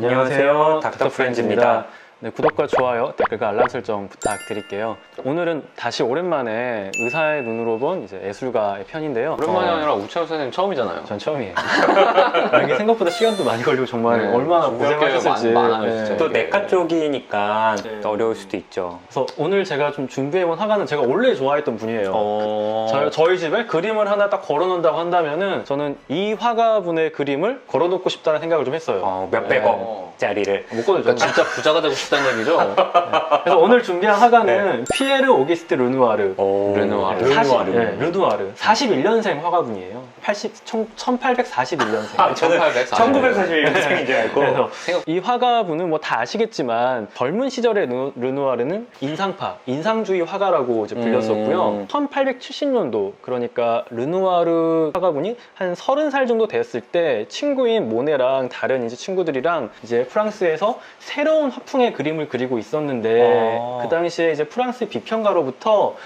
안녕하세요, 닥터 프렌즈입니다. 네, 구독과 좋아요, 댓글과 알람 설정 부탁드릴게요. 오늘은 다시 오랜만에 의사의 눈으로 본 이제 예술가의 편인데요. 오랜만이 아니라 우창 선생님 처음이잖아요. 전 처음이에요. 이게 생각보다 시간도 많이 걸리고 정말 얼마나 고생하셨을지. 많아요, 진짜. 또 내과 쪽이니까 네. 어려울 수도 있죠. 그래서 오늘 제가 좀 준비해본 화가는 제가 원래 좋아했던 분이에요. 저희 집에 그림을 하나 딱 걸어놓는다고 한다면은 저는 이 화가분의 그림을 걸어놓고 싶다는 생각을 좀 했어요. 몇백억짜리를. 못 걸어죠. 그러니까 진짜 부자가 되고 싶다는 얘기죠? 그래서 오늘 준비한 화가는 피에르 오기스트 르누아르. 르누아르. 르누아르. 41년생 화가분이에요. 1841년생. 아, 저는 1841. 1941년생인 줄 알고. 그래서 이 화가분은 뭐 다 아시겠지만 젊은 시절의 르누아르는 인상파, 인상주의 화가라고 이제 불렸었고요. 1870년도 그러니까 르누아르 화가분이 한 30살 정도 됐을 때 친구인 모네랑 다른 이제 친구들이랑 이제 프랑스에서 새로운 화풍의 그림을 그리고 있었는데 그 당시에 이제 프랑스 비평가로부터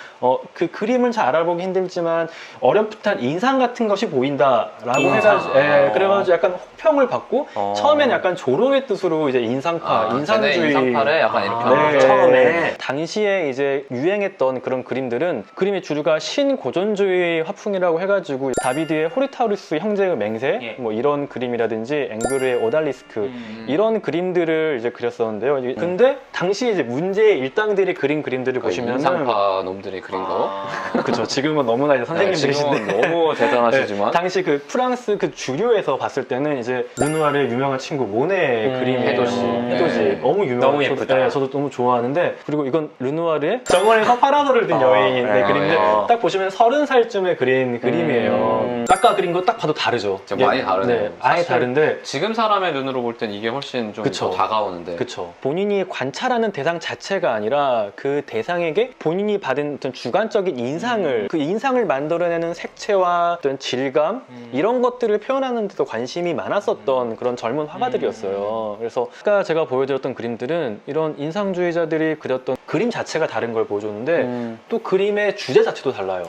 그 그림을 잘 알아보기 힘들지만 어렴풋한 인상 같은 것이 보인다라고 해가지고 그래가지고 약간 혹평을 받고 처음에는 약간 조롱의 뜻으로 이제 인상파, 인상주의 인상파를 약간 이렇게 네. 처음에. 당시에 이제 유행했던 그런 그림들은 그림의 주류가 신고전주의 화풍이라고 해가지고 다비드의 호리타우루스 형제의 맹세 뭐 이런 그림이라든지 앵그르의 오달리스크 이런 그림들을 이제 그렸었는데요. 근데 당시에 이제 문제의 일당들이 그린 그림들을 보시면 인상파 놈들이 그린 거. 그렇죠. 지금은 너무나 이제 선생님들이신데 지금은 너무 대단하시지만. 당시 그 프랑스 그 주류에서 봤을 때는 이제 르누아르의 유명한 친구 모네의 그림이 해돋이. 해돋이 너무 유명한. 너무 예쁘다. 저도 너무 좋아하는데 그리고 이건 르누아르의 정원에서 파라솔을 든 여인의 그림인데 딱 보시면 30살쯤에 그린 그림이에요. 아까 그린 거 딱 봐도 다르죠. 진짜 많이 다르네요. 네, 아예 사실 다른데. 지금 사람의 눈으로 볼 땐 이게 훨씬 좀 그쵸. 더 다가오는데. 그쵸. 본인이 관찰하는 대상 자체가 아니라 그 대상에게 본인이 받은 어떤 주관적인 인상을 그 인상을 만들어내는 색채와 어떤 질감 이런 것들을 표현하는 데도 관심이 많았었던 그런 젊은 화가들이었어요. 그래서 아까 제가 보여드렸던 그림들은 이런 인상주의자들이 그렸던 그림 자체가 다른 걸 보여줬는데 또 그림의 주제 자체도 달라요.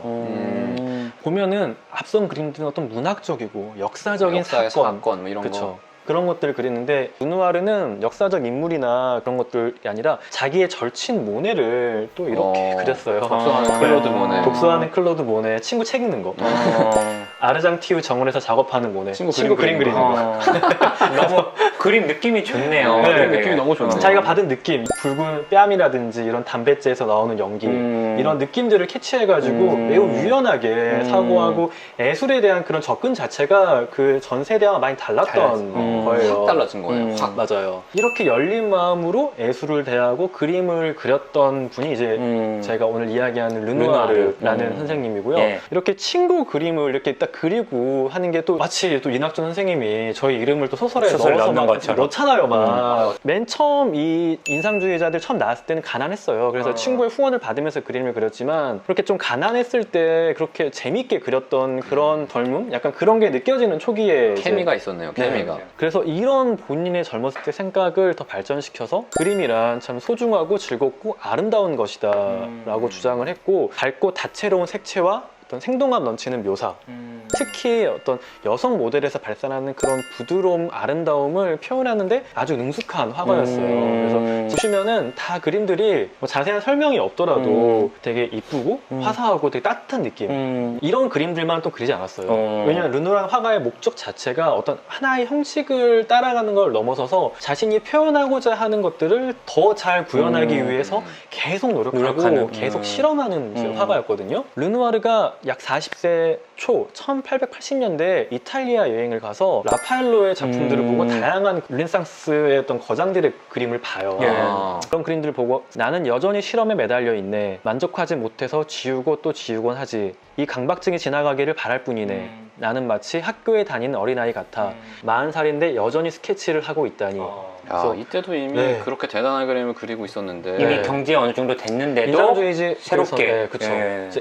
보면은 앞선 그림들은 어떤 문학적이고 역사적인 역사의 사건 뭐 이런 그쵸. 거. 그런 것들을 그리는데 르누아르는 역사적 인물이나 그런 것들이 아니라 자기의 절친 모네를 또 이렇게 그렸어요. 독서하는 클로드 모네. 독서하는 클로드 모네, 친구 책 읽는 거. 아르장티우 정원에서 작업하는 모네, 친구 그림 그리는 거. 너무 그림 느낌이 좋네요. 네, 그림 느낌이 너무 좋네요. 자기가 받은 느낌, 붉은 뺨이라든지 이런 담뱃재에서 나오는 연기 이런 느낌들을 캐치해가지고 매우 유연하게 사고하고 예술에 대한 그런 접근 자체가 그 전 세대와 많이 달랐던 거예요. 확 달라진 거예요. 확. 맞아요. 이렇게 열린 마음으로 예술을 대하고 그림을 그렸던 분이 이제 제가 오늘 이야기하는 르누아르라는 선생님이고요. 예. 이렇게 친구 그림을 이렇게 딱 그리고 하는 게 또 마치 또 이낙준 선생님이 저희 이름을 또 소설에 소설 넣어서 넣는 막 것처럼. 넣잖아요. 막. 맨 처음 이 인상주의자들 처음 나왔을 때는 가난했어요. 그래서 친구의 후원을 받으면서 그림을 그렸지만 그렇게 좀 가난했을 때 그렇게 재밌게 그렸던 그런 젊음? 약간 그런 게 느껴지는 초기에 케미가 있었네요. 케미가. 그래서 이런 본인의 젊었을 때 생각을 더 발전시켜서 그림이란 참 소중하고 즐겁고 아름다운 것이다 라고 주장을 했고 밝고 다채로운 색채와 어떤 생동감 넘치는 묘사 특히 어떤 여성 모델에서 발산하는 그런 부드러움, 아름다움을 표현하는데 아주 능숙한 화가였어요. 그래서 보시면은 다 그림들이 뭐 자세한 설명이 없더라도 되게 이쁘고 화사하고 되게 따뜻한 느낌 이런 그림들만 또 그리지 않았어요. 왜냐하면 르누아르 화가의 목적 자체가 어떤 하나의 형식을 따라가는 걸 넘어서서 자신이 표현하고자 하는 것들을 더 잘 구현하기 위해서 계속 노력하고 계속 실험하는 이제 화가였거든요. 르누아르가 약 40세 초 1880년대 이탈리아 여행을 가서 라파엘로의 작품들을 보고 다양한 르네상스의 어떤 거장들의 그림을 봐요. 그런 그림들을 보고 나는 여전히 실험에 매달려 있네. 만족하지 못해서 지우고 또 지우곤 하지. 이 강박증이 지나가기를 바랄 뿐이네. 나는 마치 학교에 다니는 어린아이 같아. 40살인데 여전히 스케치를 하고 있다니. 야, 이때도 이미 그렇게 대단한 그림을 그리고 있었는데 이미 경지에 어느 정도 됐는데도 인상주의지 새롭게. 그쵸.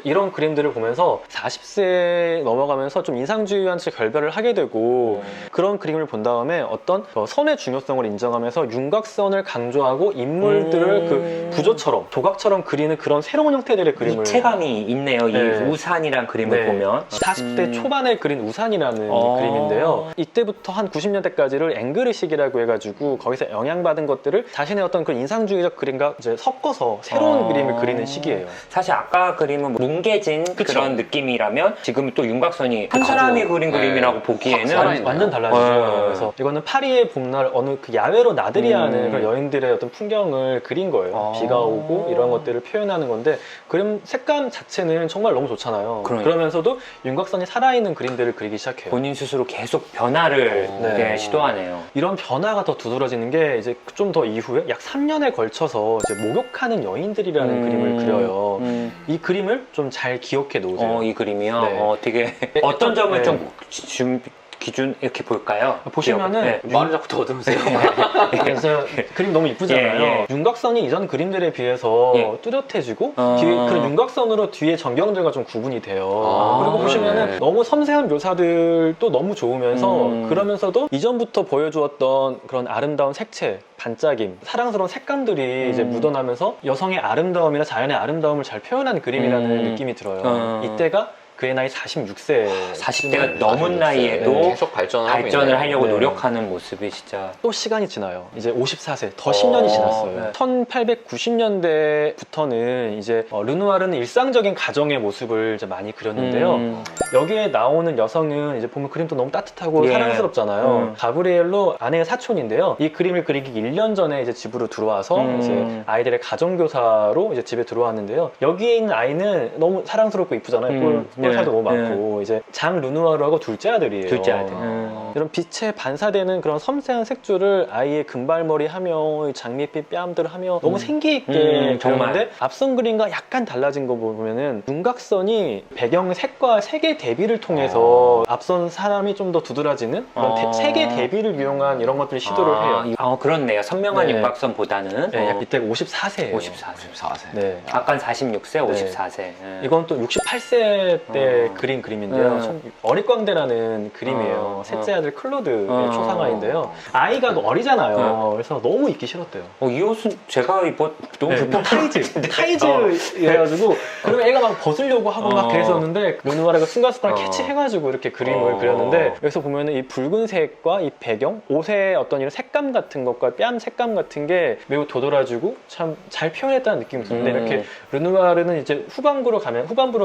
이런 그림들을 보면서 40세 넘어가면서 좀 인상주의와는 결별을 하게 되고 그런 그림을 본 다음에 어떤 선의 중요성을 인정하면서 윤곽선을 강조하고 인물들을 그 부조처럼 조각처럼 그리는 그런 새로운 형태들의 그림을 입체감이 있네요. 이 우산이란 그림을 보면 40대 초반에 그린 우산이라는 그림인데요. 이때부터 한 90년대까지를 앵그르식이라고 해가지고 거기서 거기서 영향받은 것들을 자신의 어떤 그 인상주의적 그림과 이제 섞어서 새로운 그림을 그리는 시기예요. 사실 아까 그림은 뭉개진 그쵸. 그런 느낌이라면 지금 또 윤곽선이 한 사람이 그린 네. 그림이라고 확 보기에는 살아있네요. 완전 달라지죠. 네. 그래서 이거는 파리의 봄날 어느 그 야외로 나들이 하는 그런 여인들의 어떤 풍경을 그린 거예요. 비가 오고 이런 것들을 표현하는 건데 그림 색감 자체는 정말 너무 좋잖아요. 그러니까. 그러면서도 윤곽선이 살아있는 그림들을 그리기 시작해요. 본인 스스로 계속 변화를 네. 네, 시도하네요. 이런 변화가 더 두드러지는 게 이제 좀 더 이후에 약 3년에 걸쳐서 이제 목욕하는 여인들이라는 그림을 그려요. 이 그림을 좀 잘 기억해 놓으세요. 이 그림이요. 네. 되게 어떤 점을 네. 좀 기준 이렇게 볼까요? 보시면은 네. 말을 자꾸 더듬으세요. 그래서 그림 너무 이쁘잖아요. 예, 예. 윤곽선이 이전 그림들에 비해서 예. 뚜렷해지고 어. 뒤에 그런 윤곽선으로 뒤에 전경들과 좀 구분이 돼요. 그리고 그러네. 보시면은 너무 섬세한 묘사들도 너무 좋으면서 음. 그러면서도 이전부터 보여주었던 그런 아름다운 색채, 반짝임, 사랑스러운 색감들이 이제 묻어나면서 여성의 아름다움이나 자연의 아름다움을 잘 표현한 그림이라는 느낌이 들어요. 이때가 그의 나이 46세. 40대가 넘은 나이에도 네. 계속 발전을 하고 발전을 있네요. 하려고 네. 노력하는 모습이 진짜 또 시간이 지나요. 이제 54세, 더 10년이 지났어요. 네. 1890년대부터는 이제 르누아르는 일상적인 가정의 모습을 이제 많이 그렸는데요. 여기에 나오는 여성은 이제 보면 그림도 너무 따뜻하고 예. 사랑스럽잖아요. 가브리엘로 아내의 사촌인데요. 이 그림을 그리기 1년 전에 이제 집으로 들어와서 이제 아이들의 가정교사로 이제 집에 들어왔는데요. 여기에 있는 아이는 너무 사랑스럽고 이쁘잖아요. 뿔살도 너무 많고 이제 장 르누아르하고 둘째 아들이에요. 둘째 아들. 이런 빛에 반사되는 그런 섬세한 색조를 아이의 금발머리 하며 이 장밋빛 뺨들 하며 너무 생기 있게 정말. 그렸는데 앞선 그림과 약간 달라진 거 보면은 윤곽선이 배경 색과 색의 대비를 통해서 앞선 사람이 좀 더 두드러지는 그런 색의 대비를 이용한 이런 것들을 시도를 해요. 그렇네요. 선명한 네. 윤곽선보다는 네, 이때 54세예요. 54세. 4세. 네. 아까 46세, 54세. 이건 또 68세 때 그린 그림인데요. 어릿광대라는 그림이에요. 셋째 아들 클로드의 초상화인데요. 아이가 어리잖아요. 그래서 너무 입기 싫었대요. 이 옷은 제가 입어 너무 불편. 타이즈 해가지고 그러면 애가 막 벗으려고 하고 막 그랬었는데 르누아르가 순간순간 캐치해가지고 이렇게 그림을 그렸는데 여기서 보면은 이 붉은색과 이 배경, 옷의 어떤 이런 색감 같은 것과 뺨 색감 같은 게 매우 도드라지고 참 잘 표현했다는 느낌이 드는데 이렇게 르누아르는 이제 후반부로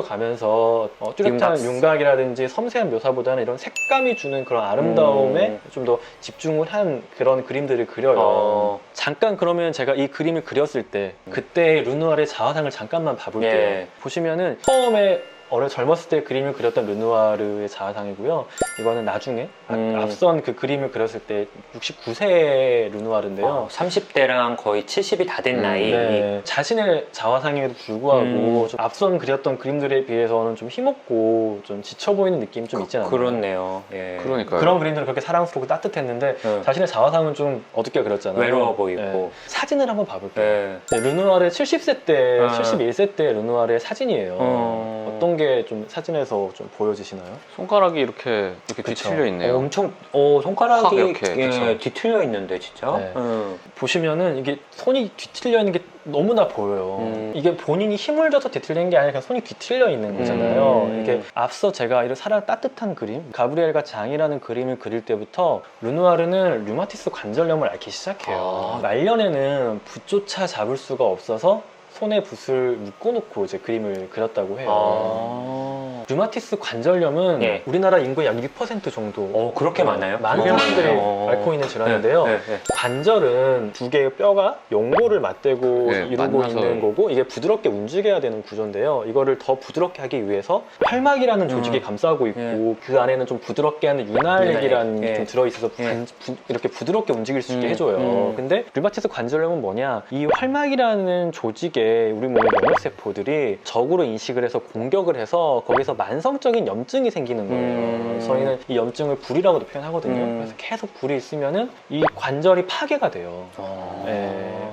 가면서 뚜렷한 윤곽이라든지 섬세한 묘사보다는 이런 색감이 주는 그런 아름다움에 좀 더 집중을 한 그런 그림들을 그려요. 잠깐 그러면 제가 이 그림을 그렸을 때 그때 르누아르의 자화상을 잠깐만 봐볼게요. 예. 보시면은 처음에 젊었을 때 그림을 그렸던 르누아르의 자화상이고요. 이거는 나중에 앞선 그 그림을 그렸을 때 69세 르누아르인데요. 30대랑 거의 70이 다 된 나이. 네, 자신의 자화상에도 불구하고 좀 앞선 그렸던 그림들에 비해서는 좀 힘없고 좀 지쳐 보이는 느낌이 좀 있지 않나요? 그렇네요. 예. 그러니까요. 그런 그림들은 그렇게 사랑스럽고 따뜻했는데 자신의 자화상은 좀 어둡게 그렸잖아요. 외로워 보이고. 네. 사진을 한번 봐볼게요. 네. 네, 르누아르의 70세 때, 71세 때 르누아르의 사진이에요. 어떤 게 좀 사진에서 좀 보여지시나요? 손가락이 이렇게 뒤틀려 있네요. 엄청 손가락이 확 이렇게, 그쵸. 뒤틀려 있는데 진짜. 네. 보시면은 이게 손이 뒤틀려 있는 게 너무나 보여요. 이게 본인이 힘을 줘서 뒤틀리는 게 아니라 그냥 손이 뒤틀려 있는 거잖아요. 이게 앞서 제가 이런 따뜻한 그림, 가브리엘과 장이라는 그림을 그릴 때부터 르누아르는 류마티스 관절염을 앓기 시작해요. 말년에는 붓조차 잡을 수가 없어서 손에 붓을 묶어놓고 이제 그림을 그렸다고 해요. 류마티스 관절염은 예. 우리나라 인구의 약 1% 정도. 그렇게 많아요? 많은 사람들이 앓고 있는 질환인데요. 관절은 두 개의 뼈가 연골을 맞대고 네, 이루고 만나서. 있는 거고 이게 부드럽게 움직여야 되는 구조인데요. 이거를 더 부드럽게 하기 위해서 활막이라는 조직이 감싸고 있고 그 안에는 좀 부드럽게 하는 윤활액이라는 게 좀 들어있어서 이렇게 부드럽게 움직일 수 있게 해줘요. 근데 류마티스 관절염은 뭐냐? 이 활막이라는 조직에 우리 몸의 면역세포들이 적으로 인식을 해서 공격을 해서 거기서 만성적인 염증이 생기는 거예요. 저희는 이 염증을 불이라고도 표현하거든요. 그래서 계속 불이 있으면은 이 관절이 파괴가 돼요.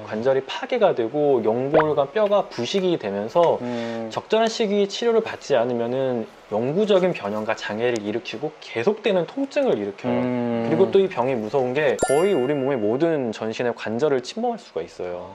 관절이 파괴가 되고 연골과 뼈가 부식이 되면서 적절한 시기에 치료를 받지 않으면은 영구적인 변형과 장애를 일으키고 계속되는 통증을 일으켜요. 그리고 또 이 병이 무서운 게 거의 우리 몸의 모든 전신의 관절을 침범할 수가 있어요.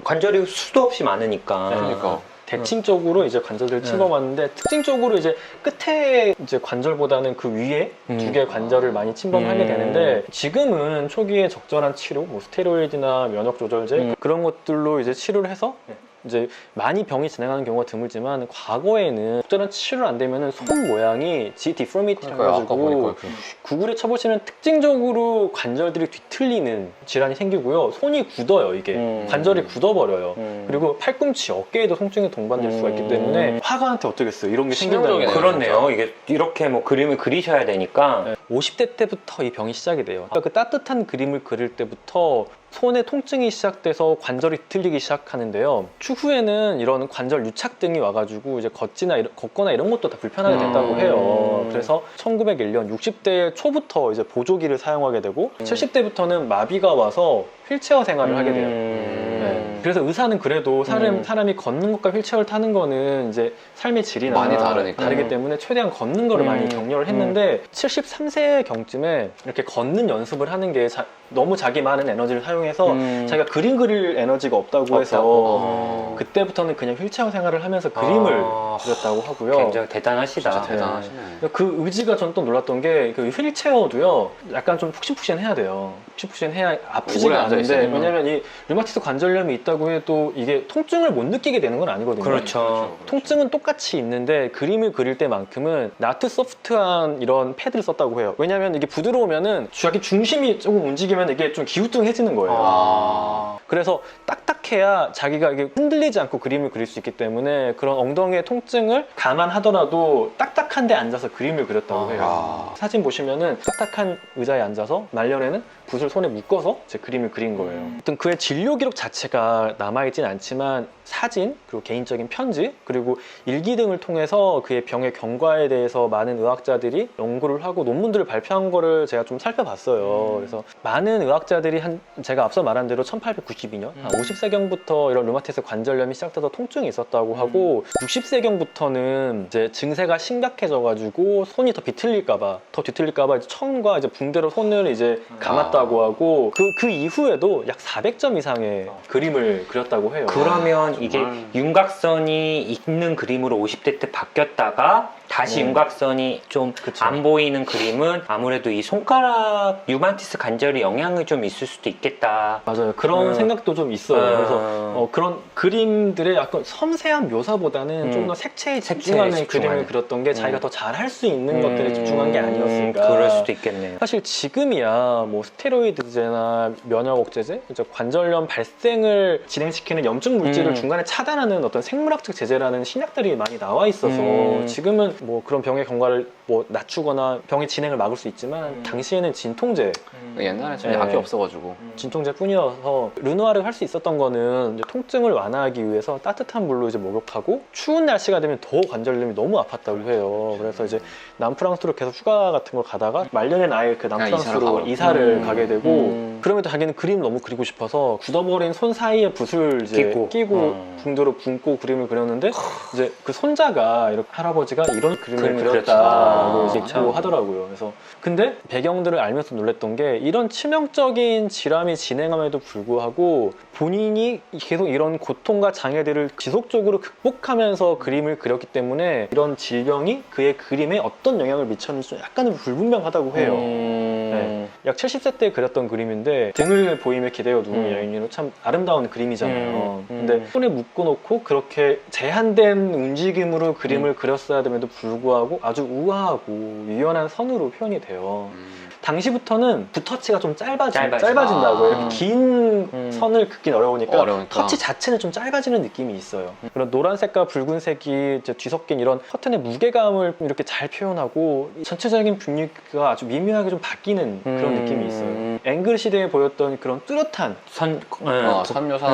관절이 수도 없이 많으니까. 그러니까. 대칭적으로 이제 관절들을 침범하는데 특징적으로 이제 끝에 이제 관절보다는 그 위에 두 개의 관절을 많이 침범하게 되는데 지금은 초기에 적절한 치료, 뭐 스테로이드나 면역 조절제 그런 것들로 이제 치료를 해서 이제 많이 병이 진행하는 경우가 드물지만 과거에는 적절한 치료를 안 되면은 손 모양이 G 디포미티라고 그러니까요. 아까 보니까 해가지고 이렇게. 구글에 쳐보시면 특징적으로 관절들이 뒤틀리는 질환이 생기고요. 손이 굳어요, 이게. 관절이 굳어버려요. 그리고 팔꿈치, 어깨에도 통증이 동반될 수가 있기 때문에 화가한테 어떻겠어요? 이런 게 생긴다는 치명적이네요. 거예요. 그렇네요. 이게 이렇게 뭐 그림을 그리셔야 되니까. 네, 50대 때부터 이 병이 시작이 돼요. 그러니까 그 따뜻한 그림을 그릴 때부터 손에 통증이 시작돼서 관절이 뒤틀리기 시작하는데요. 추후에는 이런 관절 유착 등이 와가지고 이제 걷거나 이런 것도 다 불편하게 된다고 해요. 그래서 1901년 60대 초부터 이제 보조기를 사용하게 되고 70대부터는 마비가 와서 휠체어 생활을 하게 돼요. 네. 그래서 의사는 그래도 사람이 걷는 것과 휠체어를 타는 거는 이제 삶의 질이나 많이 다르니까. 다르기 때문에 최대한 걷는 거를 많이 격려를 했는데 73세 경쯤에 이렇게 걷는 연습을 하는 게 너무 자기 많은 에너지를 사용해서 자기가 그림 그릴 에너지가 없다고 해서 그때부터는 그냥 휠체어 생활을 하면서 그림을 그렸다고 하고요. 굉장히 대단하시다. 진짜 대단하시네. 그 의지가 전 또 놀랐던 게 그 휠체어도요 약간 좀 푹신푹신해야 돼요. 푹신푹신해야 오래 아프지가 않은데 앉아있어요. 왜냐면 이 류마티스 관절염이 있다고 해도 이게 통증을 못 느끼게 되는 건 아니거든요. 그렇죠. 통증은 똑같이 있는데 그림을 그릴 때만큼은 나트 소프트한 이런 패드를 썼다고 해요. 왜냐면 이게 부드러우면은 자기 중심이 조금 움직이면 이게 좀 기우뚱해지는 거예요. 아. 그래서 딱딱해야 자기가 이게 흔들리지 않고 그림을 그릴 수 있기 때문에 그런 엉덩이의 통증을 감안하더라도 딱딱한 데 앉아서 그림을 그렸다고 해요. 사진 보시면은 딱딱한 의자에 앉아서 말년에는 붓을 손에 묶어서 제 그림을 그린 거예요. 어떤 그의 진료 기록 자체가 남아있진 않지만 사진, 그리고 개인적인 편지, 그리고 일기 등을 통해서 그의 병의 경과에 대해서 많은 의학자들이 연구를 하고 논문들을 발표한 거를 제가 좀 살펴봤어요. 그래서 많은 의학자들이 제가 앞서 말한 대로 1892년, 한 50세경부터 이런 류마티스 관절염이 시작돼서 통증이 있었다고 하고 60세경부터는 이제 증세가 심각해져가지고 손이 더 뒤틀릴까봐 이제 천과 이제 붕대로 손을 이제 감았다고 하고 그 이후에도 약 400점 이상의 그림을 그렸다고 해요. 그러면 이게 정말. 윤곽선이 있는 그림으로 50대 때 바뀌었다가 다시 윤곽선이 좀 그쵸. 안 보이는 그림은 아무래도 이 손가락 류마티스 관절이 영향이 좀 있을 수도 있겠다. 맞아요. 그런 생각도 좀 있어요. 그래서 어. 그런 그림들의 약간 섬세한 묘사보다는 좀 더 색채에 집중하는 집중하는. 그림을 그렸던 게 자기가 더 잘할 수 있는 것들에 집중한 게 아니었을까. 그럴 수도 있겠네요. 사실 지금이야 뭐 스테로이드제나 면역 억제제, 이제 관절염 발생을 진행시키는 염증 물질을 중간에 차단하는 어떤 생물학적 제재라는 신약들이 많이 나와 있어서 지금은 뭐 그런 병의 경과를 뭐 낮추거나 병의 진행을 막을 수 있지만 당시에는 진통제, 옛날에 좀 네. 약이 없어가지고. 진통제뿐이어서 르누아르가 할 수 있었던 거는 이제 통증을 완화하기 위해서 따뜻한 물로 이제 목욕하고 추운 날씨가 되면 더 관절염이 너무 아팠다고 해요. 그래서 이제 남프랑스로 계속 휴가 같은 걸 가다가 말년엔 아예 그 남프랑스로 이사를 가게 되고 그러면 자기는 그림 너무 그리고 싶어서 굳어버린 손 사이에 붓을 이제 끼고 붕대로 붓고 그림을 그렸는데 이제 그 손자가 이렇게 할아버지가 이런 그림을 그렸다고 이제 있다고 하더라고요. 그래서 근데 배경들을 알면서 놀랬던 게 이런 치명적인 질환이 진행함에도 불구하고 본인이 계속 이런 고통과 장애들을 지속적으로 극복하면서 그림을 그렸기 때문에 이런 질병이 그의 그림에 어떤 영향을 미쳤는지 좀 약간은 불분명하다고 해요. 네. 약 70세 때 그렸던 그림인데 등을 보이며 기대어 누운 여인으로 참 아름다운 그림이잖아요. 근데 손에 묶어놓고 그렇게 제한된 움직임으로 그림을 그렸어야 됨에도 불구하고 아주 우아하고 유연한 선으로 표현이 돼요. 당시부터는 붓터치가 좀 짧아진다고요. 이렇게 긴 선을 긋긴 어려우니까 터치 자체는 좀 짧아지는 느낌이 있어요. 그런 노란색과 붉은색이 이제 뒤섞인 이런 커튼의 무게감을 이렇게 잘 표현하고 전체적인 분위기가 아주 미묘하게 좀 바뀌는 그런 느낌이 있어요. 앵글 시대에 보였던 그런 뚜렷한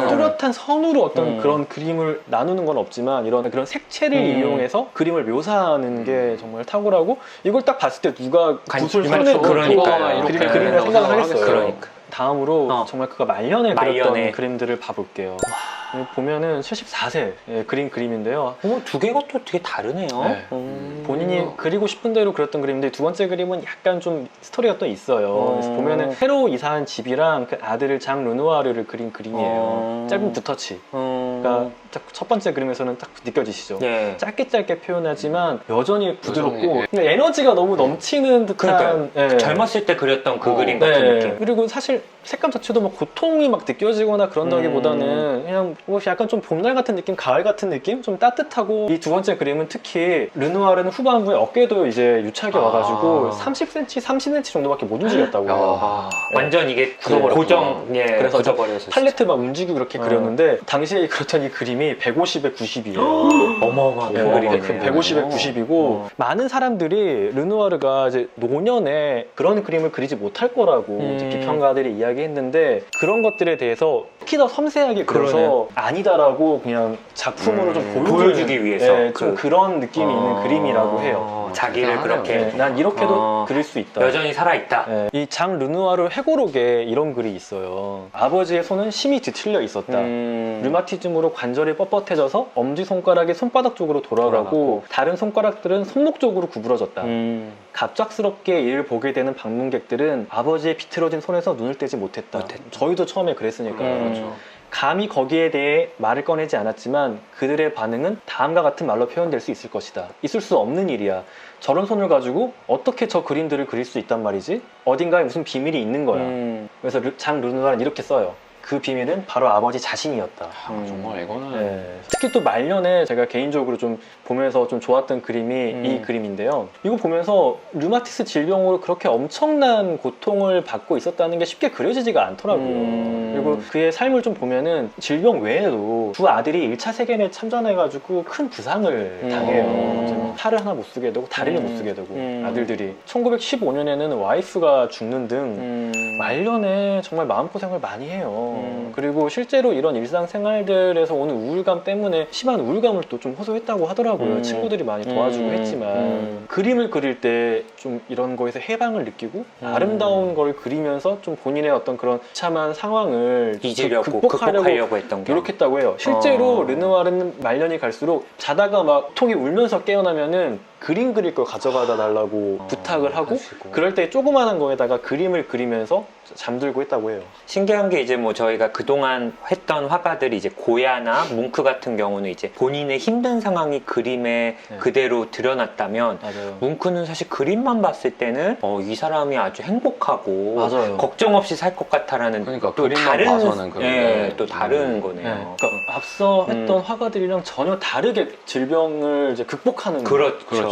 뚜렷한 선으로 어떤 그런 그림을 나누는 건 없지만 이런 그런 색채를 이용해서 그림을 묘사하는 게 정말 탁월하고 이걸 딱 봤을 때 누가 붓을 손에 그러니까요. 그림을 생각을 하겠어요. 그러니까. 다음으로 정말 그가 말년에 그렸던 그림들을 봐볼게요. 보면은 74세 그린 그림인데요. 두 개가 또 되게 다르네요. 네. 본인이 그리고 싶은 대로 그렸던 그림인데 두 번째 그림은 약간 좀 스토리가 또 있어요. 그래서 보면은 새로 이사한 집이랑 그 아들을 장 르누아르를 그린 그림이에요. 짧은 붓터치. 그러니까 딱 첫 번째 그림에서는 딱 느껴지시죠? 예. 짧게 표현하지만 여전히 부드럽고 여전히, 그냥 에너지가 너무 넘치는 듯한 예. 젊었을 때 그렸던 그 그림 네. 같은 느낌. 그리고 사실 색감 자체도 막 고통이 막 느껴지거나 그런다기보다는 그냥 뭐 약간 좀 봄날 같은 느낌, 가을 같은 느낌? 좀 따뜻하고 이 두 번째 그림은 특히 르누아르는 후반부에 어깨도 이제 유착이 와가지고 30cm, 30cm 정도밖에 못 움직였다고 해요. 야. 완전 이게 굳어버렸구나. 고정, 예, 그래서 굳어버려서. 팔레트 막 움직이고 그렇게 그렸는데 당시에 그렸던 이 그림이 150에 90이에요. 어마어마한 네, 그림이네요. 150에 90이고 많은 사람들이 르누아르가 이제 노년에 그런 그림을 그리지 못할 거라고 이제 비평가들이 이야기했는데 그런 것들에 대해서 특히 더 섬세하게 그려서 그러네요. 아니다라고 그냥 작품으로 좀 보여주기 위해서 네, 좀 그런 느낌이 있는 그림이라고 해요. 자기를 대단하네요. 그렇게 네, 난 이렇게도 그릴 수 있다. 여전히 살아있다. 네, 이 장 르누아르 회고록에 이런 글이 있어요. 아버지의 손은 심히 뒤틀려 있었다. 류마티즘으로 관절이 뻣뻣해져서 엄지손가락이 손바닥 쪽으로 돌아가고 다른 손가락들은 손목 쪽으로 구부러졌다. 갑작스럽게 이를 보게 되는 방문객들은 아버지의 비틀어진 손에서 눈을 떼지 못했다. 저희도 처음에 그랬으니까. 그렇죠. 감히 거기에 대해 말을 꺼내지 않았지만 그들의 반응은 다음과 같은 말로 표현될 수 있을 것이다. 있을 수 없는 일이야. 저런 손을 가지고 어떻게 저 그림들을 그릴 수 있단 말이지? 어딘가에 무슨 비밀이 있는 거야. 그래서 장 르누아르는 이렇게 써요. 그 비밀은 바로 아버지 자신이었다. 정말 이거는 네. 특히 또 말년에 제가 개인적으로 좀 보면서 좀 좋았던 그림이 이 그림인데요. 이거 보면서 류마티스 질병으로 그렇게 엄청난 고통을 받고 있었다는 게 쉽게 그려지지가 않더라고요. 그리고 그의 삶을 좀 보면은 질병 외에도 두 아들이 1차 세계대에 참전해가지고 큰 부상을 당해요. 이제 뭐 팔을 하나 못 쓰게 되고 다리를 못 쓰게 되고 아들들이 1915년에는 와이프가 죽는 등 말년에 정말 마음고생을 많이 해요. 그리고 실제로 이런 일상생활들에서 오는 우울감 때문에 심한 우울감을 또 좀 호소했다고 하더라고요. 친구들이 많이 도와주고 했지만 그림을 그릴 때 좀 이런 거에서 해방을 느끼고 아름다운 걸 그리면서 좀 본인의 어떤 그런 참한 상황을 잊으려고 극복하려고 했던 게 노력했다고 해요. 실제로 르누아르는 말년이 갈수록 자다가 막 톡이 울면서 깨어나면은 그림 그릴 걸 가져가다 달라고 부탁을 하고 그럴 때 조그마한 거에다가 그림을 그리면서 잠들고 했다고 해요. 신기한 게 이제 뭐 저희가 그동안 했던 화가들이 이제 고야나 뭉크 같은 경우는 이제 본인의 힘든 상황이 그림에 그대로 드러났다면 맞아요. 뭉크는 사실 그림만 봤을 때는 이 사람이 아주 행복하고 맞아요. 걱정 없이 살 것 같아라는 그러니까 또 그림만 다른 봐서는 그런데. 또 다른 거네요. 그러니까 앞서 했던 화가들이랑 전혀 다르게 질병을 이제 극복하는 그렇죠.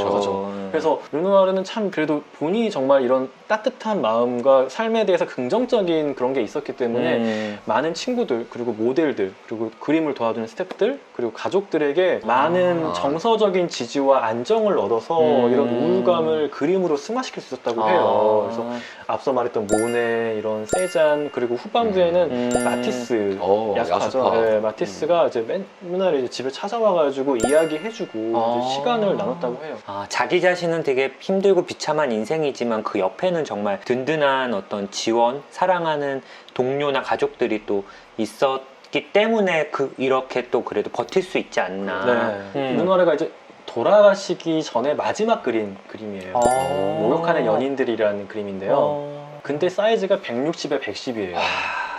그래서 르누아르는 참 그래도 본인이 정말 이런 따뜻한 마음과 삶에 대해서 긍정적인 그런 게 있었기 때문에 많은 친구들 그리고 모델들 그리고 그림을 도와주는 스태프들 그리고 가족들에게 많은 정서적인 지지와 안정을 얻어서 이런 우울감을 그림으로 승화시킬 수 있었다고 해요. 그래서 앞서 말했던 모네 이런 세잔 그리고 후반부에는 마티스 야스파죠. 네, 마티스가 이제 맨날 이제 집에 찾아와가지고 이야기해주고 이제 시간을 나눴다고 해요. 자기 자신은 되게 힘들고 비참한 인생이지만 그 옆에는 정말 든든한 어떤 지원, 사랑하는 동료나 가족들이 또 있었기 때문에 이렇게 또 그래도 버틸 수 있지 않나. 르누아르가 이제 돌아가시기 전에 마지막 그린 그림이에요. 목욕하는 연인들이라는 그림인데요. 근데 사이즈가 160에 110이에요.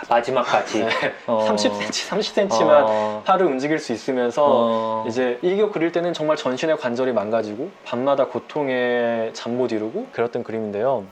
마지막까지 30cm, 30cm만 팔을 움직일 수 있으면서 이제 이거 그릴 때는 정말 전신의 관절이 망가지고 밤마다 고통에 잠 못 이루고 그렸던 그림인데요.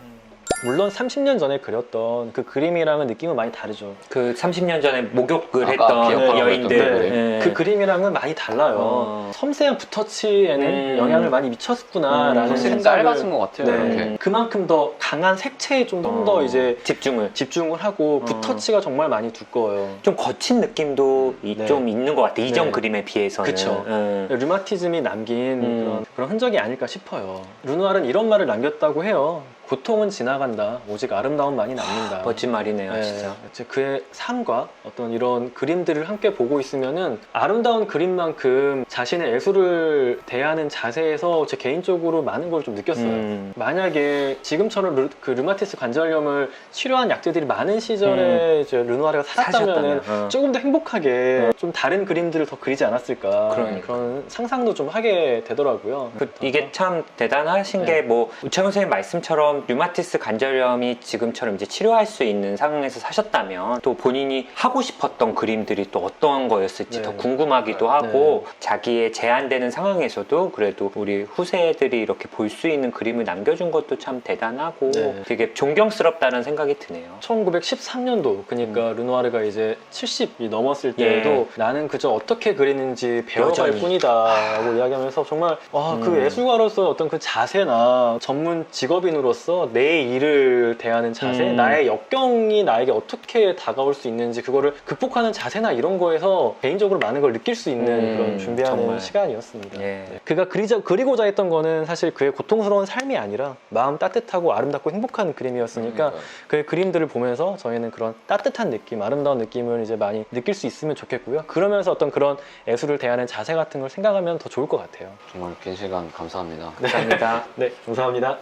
물론 30년 전에 그렸던 그 그림이랑은 느낌은 많이 다르죠. 그 30년 전에 목욕을 아까 했던 기억하라고 여인들. 했던 그 그림. 그 그림이랑은 많이 달라요. 섬세한 붓터치에는 영향을 많이 미쳤구나라는 확실히 생각을 짧아진 것 같아요. 이렇게. 그만큼 더 강한 색채에 좀 더 이제 집중을 하고 붓터치가 정말 많이 두꺼워요. 좀 거친 느낌도 좀 있는 것 같아요. 이전 그림에 비해서는. 그쵸. 류마티즘이 남긴 그런 흔적이 아닐까 싶어요. 르누아르는 이런 말을 남겼다고 해요. 고통은 지나간다. 오직 아름다움만이 남는다. 멋진 말이네요, 진짜. 그의 삶과 어떤 이런 그림들을 함께 보고 있으면은 아름다운 그림만큼 자신의 예술을 대하는 자세에서 제 개인적으로 많은 걸 좀 느꼈어요. 만약에 지금처럼 그 류마티스 관절염을 치료한 약재들이 많은 시절에 이제 르누아르가 살았다면 조금 더 행복하게 좀 다른 그림들을 더 그리지 않았을까. 그런 상상도 좀 하게 되더라고요. 이게 참 대단하신 게 뭐 우창훈 선생님 말씀처럼 관절염, 류마티스 관절염이 지금처럼 이제 치료할 수 있는 상황에서 사셨다면 또 본인이 하고 싶었던 그림들이 또 어떤 거였을지 네. 더 궁금하기도 하고 자기의 제한되는 상황에서도 그래도 우리 후세들이 이렇게 볼 수 있는 그림을 남겨준 것도 참 대단하고 네. 되게 존경스럽다는 생각이 드네요. 1913년도 그러니까 르누아르가 이제 70이 넘었을 때에도 예. 나는 그저 어떻게 그리는지 배워갈 여전히. 뿐이다라고 이야기하면서 정말 와, 그 예술가로서 어떤 그 자세나 전문 직업인으로서 내 일을 대하는 자세, 나의 역경이 나에게 어떻게 다가올 수 있는지 그거를 극복하는 자세나 이런 거에서 개인적으로 많은 걸 느낄 수 있는 그런 준비하는 정말. 시간이었습니다. 예. 네. 그가 그리고자 했던 거는 사실 그의 고통스러운 삶이 아니라 마음 따뜻하고 아름답고 행복한 그림이었으니까 그의 그림들을 보면서 저희는 그런 따뜻한 느낌, 아름다운 느낌을 이제 많이 느낄 수 있으면 좋겠고요. 그러면서 어떤 그런 예술을 대하는 자세 같은 걸 생각하면 더 좋을 것 같아요. 정말 긴 시간 감사합니다. 감사합니다. 네, 감사합니다.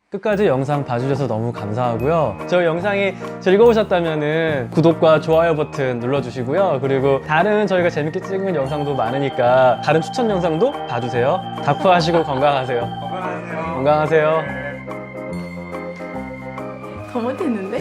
끝까지 영상 봐주셔서 너무 감사하고요. 저희 영상이 즐거우셨다면 구독과 좋아요 버튼 눌러주시고요. 그리고 다른 저희가 재밌게 찍은 영상도 많으니까 다른 추천 영상도 봐주세요. 다크 하시고 건강하세요. 건강하세요. 더 못했는데?